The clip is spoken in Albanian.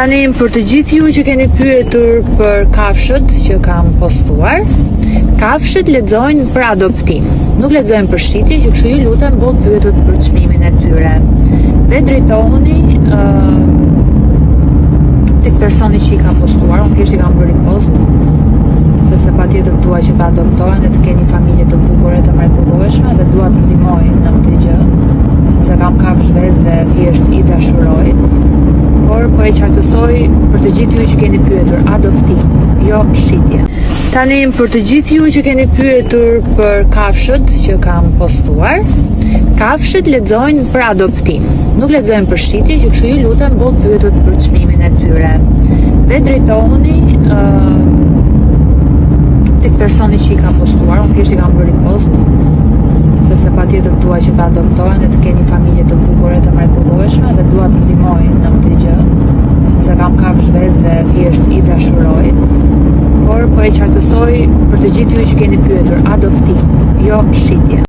Tani për të gjithë ju që keni pyetur për kafshët që kam postuar, kafshët lexojnë për adoptim, nuk lexojnë për shitje, që kështu ju lutem bëu pyetur për çmimin e tyre. Dhe drejtohuni tek personi që i ka postuar, unë thjesht i kam bërë post, sepse patjetër dua që ta adoptohen dhe të keni familje të bukur e të mrekullueshme dhe dua të ndihmoj në këtë gjë, sepse kam kafshë vetë dhe thjesht i dashuroj. Por po e qartësoj për të gjithë ju që keni pyetur, adoptim, jo shitje. Tani për të gjithë ju që keni pyetur për kafshët që kam postuar, kafshët lexojnë për adoptim, nuk lexojnë për shitje, që kështu ju lutem bëu pyetur për çmimin e tyre. Dhe drejtohuni tek personi që i ka postuar, unë thjesht i kam bërë post, sepse patjetër dua që ta adoptohen dhe të keni familje të bukur e të mrekullueshme dhe dua të ndihmoj në këtë gjë, sepse kam kafshë vetë dhe thjesht i dashuroj. Por po e qartësoj për të gjithë ju që keni pyetur, adoptim, jo shitje.